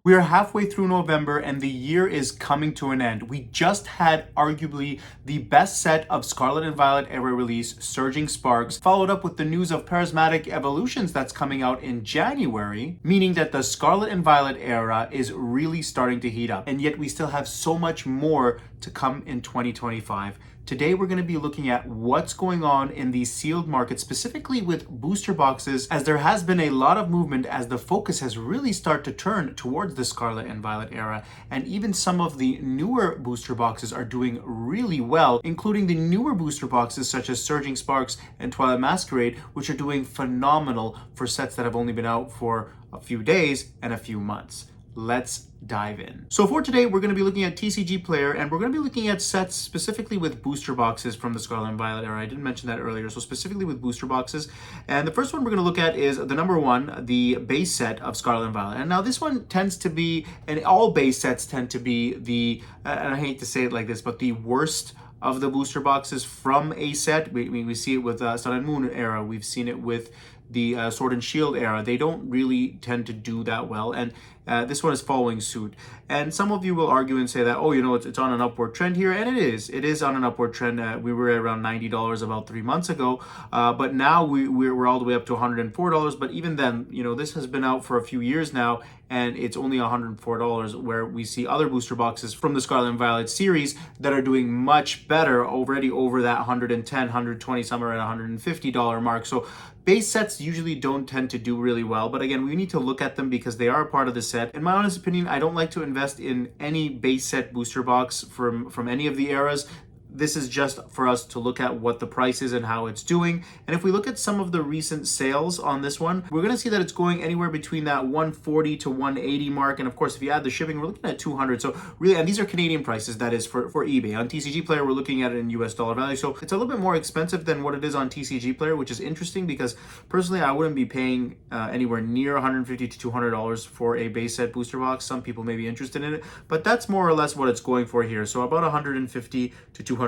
We are halfway through November and the year is coming to an end. We just had arguably the best set of Scarlet and Violet era release, Surging Sparks, followed up with the news of Prismatic Evolutions that's coming out in January, meaning that the Scarlet and Violet era is really starting to heat up. And yet we still have so much more to come in 2025. Today, we're going to be looking at what's going on in the sealed market, specifically with booster boxes, as there has been a lot of movement as the focus has really started to turn towards the Scarlet and Violet era. And even some of the newer booster boxes are doing really well, including the newer booster boxes such as Surging Sparks and Twilight Masquerade, which are doing phenomenal for sets that have only been out for a few days and a few months. Let's dive in. So for today, we're going to be looking at TCG Player, and we're going to be looking at sets specifically with booster boxes from the Scarlet and Violet era. I didn't mention that earlier, so specifically with booster boxes. And the first one we're going to look at is the number one, the base set of Scarlet and Violet. And now this one tends to be, and all base sets tend to be the, and I hate to say it like this, but the worst of the booster boxes from a set. We see it with Sun and Moon era. We've seen it with the Sword and Shield era. They don't really tend to do that well, and this one is following suit. And some of you will argue and say that, oh, you know, it's on an upward trend here, and it is on an upward trend. We were at around $90 about 3 months ago, but now we're all the way up to $104. But even then, you know, this has been out for a few years now, and it's only $104, where we see other booster boxes from the Scarlet and Violet series that are doing much better, already over that $110, $120, somewhere at $150 mark. So base sets usually don't tend to do really well, but again, we need to look at them because they are a part of the set. In my honest opinion, I don't like to invest in any base set booster box from any of the eras. This is just for us to look at what the price is and how it's doing. And if we look at some of the recent sales on this one, we're going to see that it's going anywhere between that 140 to 180 mark. And of course, if you add the shipping, we're looking at 200. So really, and these are Canadian prices, that is for eBay. On TCG Player, we're looking at it in US dollar value. So it's a little bit more expensive than what it is on TCG Player, which is interesting because personally, I wouldn't be paying anywhere near $150 to $200 for a base set booster box. Some people may be interested in it, but that's more or less what it's going for here. So about $150 to $200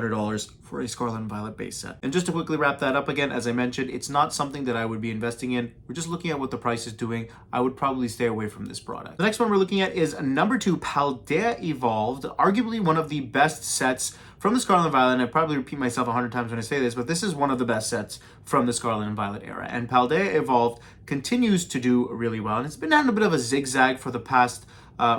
for a Scarlet and Violet base set. And just to quickly wrap that up again, as I mentioned, it's not something that I would be investing in. We're just looking at what the price is doing. I would probably stay away from this product. The next one we're looking at is number 2, Paldea Evolved, arguably one of the best sets from the Scarlet and Violet. And I probably repeat myself 100 times when I say this, but this is one of the best sets from the Scarlet and Violet era. And Paldea Evolved continues to do really well. And it's been on a bit of a zigzag for the past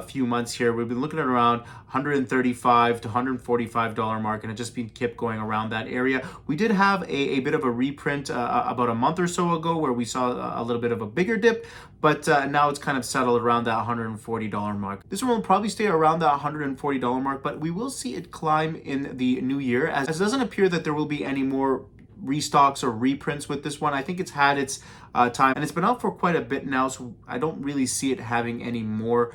few months here. We've been looking at around $135 to $145 mark, and it just kept going around that area. We did have a bit of a reprint about a month or so ago where we saw a little bit of a bigger dip, but now it's kind of settled around that $140 mark. This one will probably stay around that $140 mark, but we will see it climb in the new year, as it doesn't appear that there will be any more restocks or reprints with this one. I think it's had its time, and it's been out for quite a bit now, so I don't really see it having any more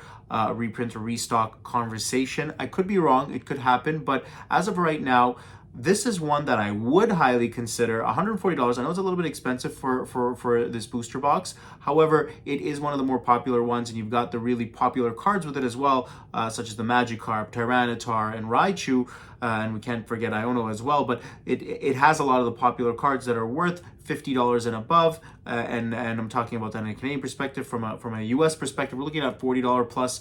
reprint or restock conversation. I could be wrong, it could happen, but as of right now, this is one that I would highly consider. $140, I know it's a little bit expensive for this booster box. However, it is one of the more popular ones, and you've got the really popular cards with it as well, such as the Magikarp, Tyranitar, and Raichu, and we can't forget Iono as well, but it has a lot of the popular cards that are worth $50 and above, and I'm talking about that in a Canadian perspective. From a US perspective, we're looking at $40 plus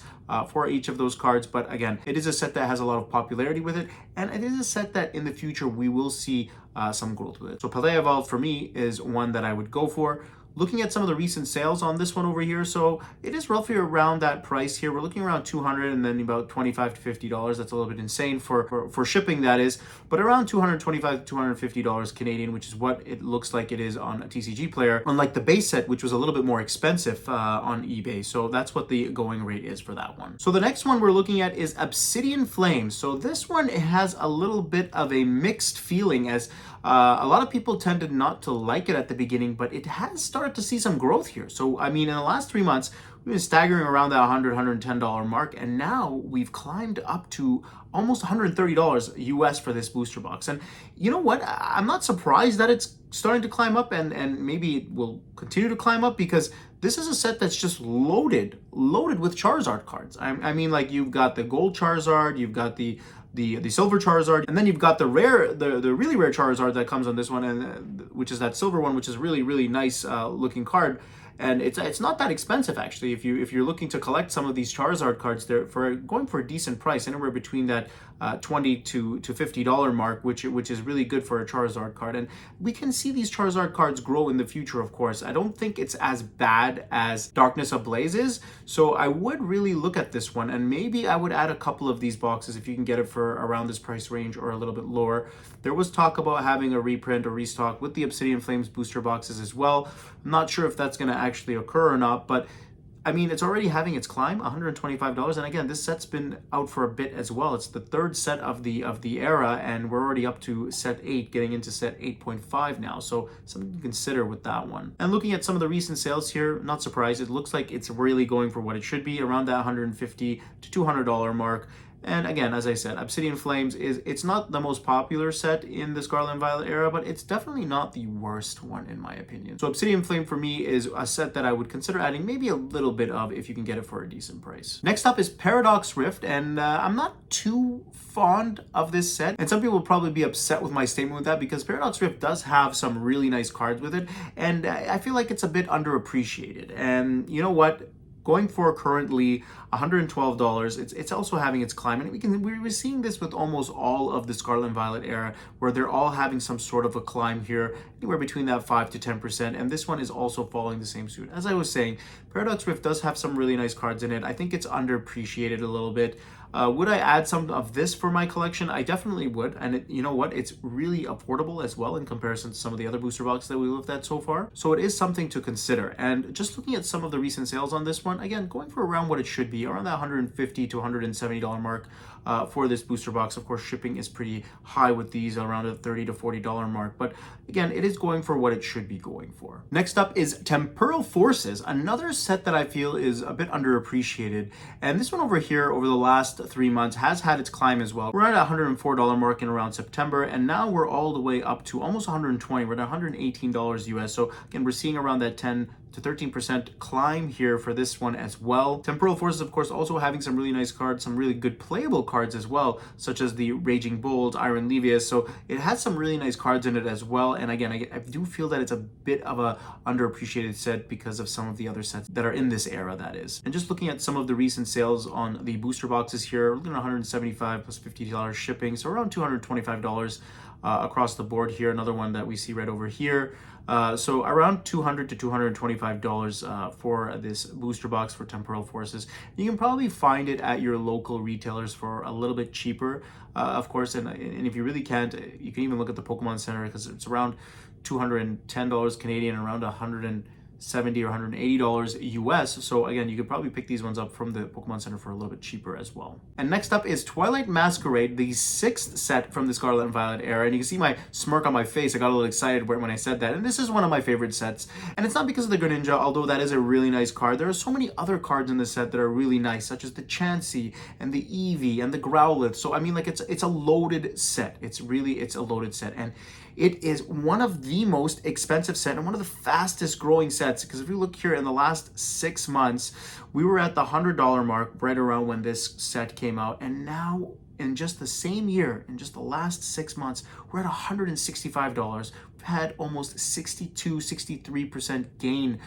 for each of those cards. But again, it is a set that has a lot of popularity with it, and it is a set that in the future we will see some growth with it. So Paldea Evolved for me is one that I would go for. Looking at some of the recent sales on this one over here, so it is roughly around that price here. We're looking around $200 and then about $25 to $50. That's a little bit insane for shipping, that is, but around $225 to $250 Canadian, which is what it looks like it is on a TCG Player, unlike the base set, which was a little bit more expensive on eBay. So that's what the going rate is for that one. So the next one we're looking at is Obsidian Flames. So this one, it has a little bit of a mixed feeling, as a lot of people tended not to like it at the beginning, but it has started to see some growth here. So, I mean, in the last 3 months, we've been staggering around that $100, $110 mark, and now we've climbed up to almost $130 US for this booster box. And you know what? I'm not surprised that it's starting to climb up, and maybe it will continue to climb up, because this is a set that's just loaded with Charizard cards. I mean, like, you've got the gold Charizard, you've got the silver Charizard, and then you've got the really rare Charizard that comes on this one, and which is that silver one, which is really nice looking card. and it's not that expensive actually. If you're looking to collect some of these Charizard cards, they're going for a decent price, anywhere between that $20 to $50 mark, which is really good for a Charizard card. And we can see these Charizard cards grow in the future, of course. I don't think it's as bad as Darkness Ablaze is, so I would really look at this one, and maybe I would add a couple of these boxes if you can get it for around this price range or a little bit lower. There was talk about having a reprint or restock with the Obsidian Flames booster boxes as well. I'm not sure if that's going to actually occur or not, but I mean, it's already having its climb, $125, and again, this set's been out for a bit as well. It's the third set of the era, and we're already up to set 8, getting into set 8.5 now, so something to consider with that one. And looking at some of the recent sales here, not surprised, it looks like it's really going for what it should be, around that $150 to $200 mark. And again, as I said, Obsidian Flames it's not the most popular set in the Scarlet and Violet era, but it's definitely not the worst one in my opinion. So Obsidian Flame for me is a set that I would consider adding maybe a little bit of if you can get it for a decent price. Next up is Paradox Rift, and I'm not too fond of this set, and some people will probably be upset with my statement with that, because Paradox Rift does have some really nice cards with it, and I feel like it's a bit underappreciated. And you know what? Going for currently $112, it's also having its climb, and we're seeing this with almost all of the Scarlet and Violet era, where they're all having some sort of a climb here, anywhere between that 5 to 10%, and this one is also following the same suit. As I was saying, Paradox Rift does have some really nice cards in it. I think it's underappreciated a little bit. Would I add some of this for my collection? I definitely would, and you know what? It's really affordable as well in comparison to some of the other booster boxes that we looked at so far. So it is something to consider. And just looking at some of the recent sales on this one, again, going for around what it should be, around that $150 to $170 mark for this booster box. Of course, shipping is pretty high with these, around a $30 to $40 mark. But again, it is going for what it should be going for. Next up is Temporal Forces, another set that I feel is a bit underappreciated. And this one over here, over the last 3 months, has had its climb as well. We're at a $104 mark in around September, and now we're all the way up to almost $120. We're at $118 US. So again, we're seeing around that 10 to 13% climb here for this one as well. Temporal Forces, of course, also having some really nice cards, some really good playable cards as well, such as the Raging Bolt, Iron Levius. So it has some really nice cards in it as well. And again, I do feel that it's a bit of a underappreciated set because of some of the other sets that are in this era, that is. And just looking at some of the recent sales on the booster boxes here, we're looking at $175 plus $50 shipping, so around $225 across the board here. Another one that we see right over here. So around $200 to $225 for this booster box for Temporal Forces. You can probably find it at your local retailers for a little bit cheaper, of course. And if you really can't, you can even look at the Pokemon Center, because it's around $210 Canadian, around $170 or $180 US. So again, you could probably pick these ones up from the Pokemon Center for a little bit cheaper as well. And next up is Twilight Masquerade, the 6th set from the Scarlet and Violet era. And you can see my smirk on my face. I got a little excited when I said that. And this is one of my favorite sets. And it's not because of the Greninja, although that is a really nice card. There are so many other cards in this set that are really nice, such as the Chansey and the Eevee and the Growlithe. So I mean, like, it's a loaded set. It's a loaded set. And it is one of the most expensive set and one of the fastest growing sets, because if you look here in the last 6 months, we were at the $100 mark right around when this set came out, and now in just the same year, in just the last 6 months, we're at $165. We've had almost 63% gain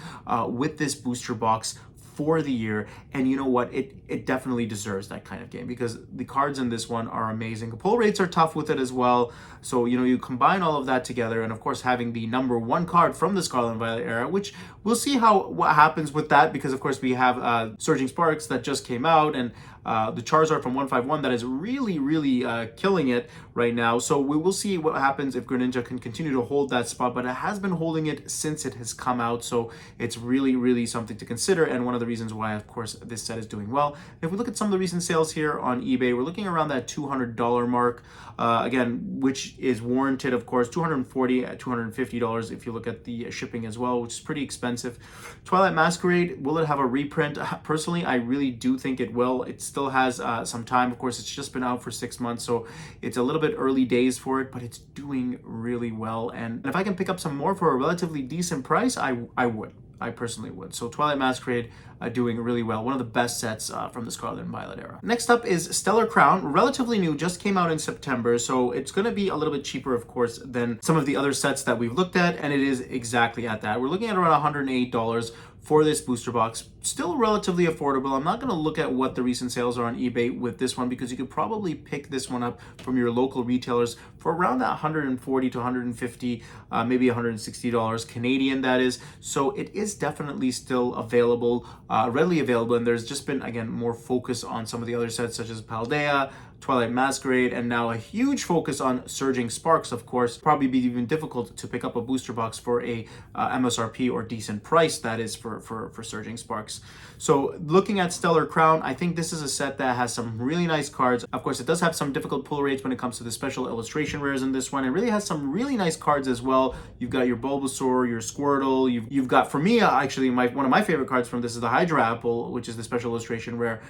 with this booster box for the year. And you know what, it definitely deserves that kind of game, because the cards in this one are amazing. The pull rates are tough with it as well. So you know, you combine all of that together, and of course having the #1 card from the Scarlet and Violet era, which we'll see what happens with that, because of course we have Surging Sparks that just came out, and the Charizard from 151 that is really killing it right now. So we will see what happens if Greninja can continue to hold that spot, but it has been holding it since it has come out, so it's really something to consider, and one of the reasons why, of course, this set is doing well. If we look at some of the recent sales here on eBay, we're looking around that $200 mark, again, which is warranted, of course. $240 at $250 if you look at the shipping as well, which is pretty expensive. Twilight Masquerade, will it have a reprint? Personally, I really do think it will. It still has some time. Of course, it's just been out for 6 months, so it's a little bit early days for it, but it's doing really well. And if I can pick up some more for a relatively decent price, I would. I personally would. So Twilight Masquerade doing really well. One of the best sets from the Scarlet and Violet era. Next up is Stellar Crown, relatively new, just came out in September, so it's going to be a little bit cheaper, of course, than some of the other sets that we've looked at, and it is exactly at that. We're looking at around $108 for this booster box. Still relatively affordable. I'm not going to look at what the recent sales are on eBay with this one because you could probably pick this one up from your local retailers for around that 140 to 150, maybe $160 Canadian, that is. So it is definitely still available, readily available. And there's just been, again, more focus on some of the other sets such as Paldea, Twilight Masquerade, and now a huge focus on Surging Sparks, of course. Probably be even difficult to pick up a booster box for a MSRP or decent price, that is, for Surging Sparks. So looking at Stellar Crown, I think this is a set that has some really nice cards. Of course, it does have some difficult pull rates when it comes to the special illustration rares in this one. It really has some really nice cards as well. You've got your Bulbasaur, your Squirtle. You've got, for me, actually, one of my favorite cards from this is the Hydra Apple, which is the special illustration rare,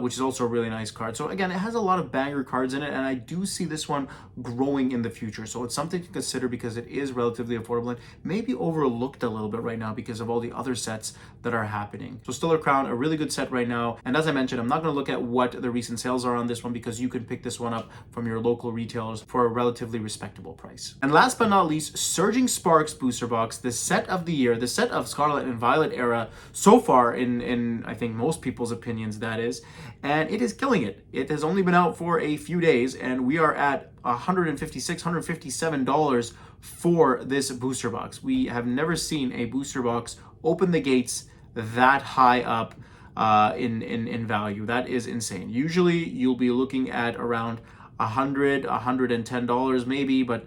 which is also a really nice card. So again, it has a lot of banger cards in it, and I do see this one growing in the future. So it's something to consider because it is relatively affordable and maybe overlooked a little bit right now because of all the other sets that are happening. So Stellar Crown, a really good set right now. And as I mentioned, I'm not going to look at what the recent sales are on this one because you can pick this one up from your local retailers for a relatively respectable price. And last but not least, Surging Sparks booster box, the set of the year, the set of Scarlet and Violet era so far in I think most people's opinions, that is, and it is killing it. It has only been out for a few days and we are at $156, $157 for this booster box. We have never seen a booster box open the gates that high up in value. That is insane. Usually you'll be looking at around $100, $110 maybe, but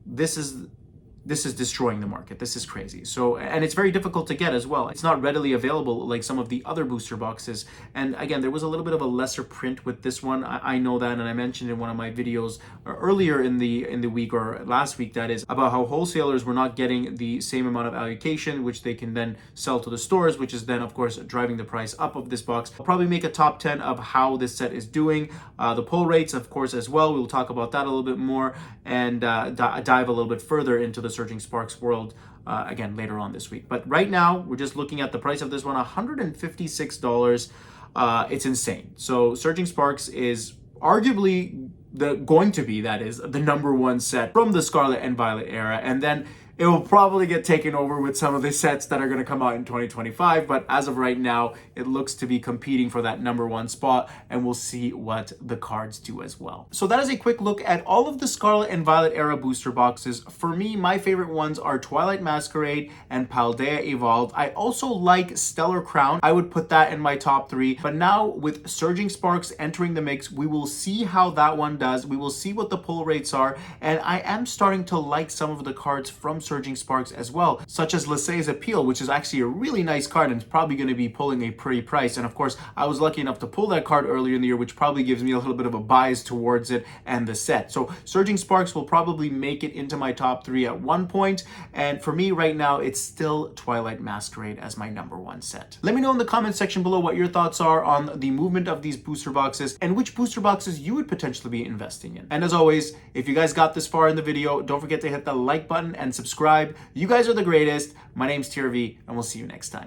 this is destroying the market. This is crazy. So, and it's very difficult to get as well. It's not readily available like some of the other booster boxes. And again, there was a little bit of a lesser print with this one. I know that, and I mentioned in one of my videos earlier in the week, or last week that is, about how wholesalers were not getting the same amount of allocation, which they can then sell to the stores, which is then of course driving the price up of this box. I'll probably make a top 10 of how this set is doing. The pull rates, of course, as well. We'll talk about that a little bit more and dive a little bit further into the Surging Sparks world again later on this week. But right now, we're just looking at the price of this one, $156. It's insane. So Surging Sparks is arguably going to be, that is, the number one set from the Scarlet and Violet era, and then it will probably get taken over with some of the sets that are going to come out in 2025. But as of right now, it looks to be competing for that number one spot, and we'll see what the cards do as well. So that is a quick look at all of the Scarlet and Violet era booster boxes. For me, my favorite ones are Twilight Masquerade and Paldea Evolved. I also like Stellar Crown. I would put that in my top 3. But now with Surging Sparks entering the mix, we will see how that one does. We will see what the pull rates are. And I am starting to like some of the cards from Surging Sparks as well, such as Lasse's Appeal, which is actually a really nice card and it's probably going to be pulling a pretty price. And of course, I was lucky enough to pull that card earlier in the year, which probably gives me a little bit of a bias towards it and the set. So Surging Sparks will probably make it into my top 3 at one point. And for me right now, it's still Twilight Masquerade as my number one set. Let me know in the comment section below what your thoughts are on the movement of these booster boxes and which booster boxes you would potentially be investing in. And as always, if you guys got this far in the video, don't forget to hit the like button and subscribe. You guys are the greatest. My name's TRV, and we'll see you next time.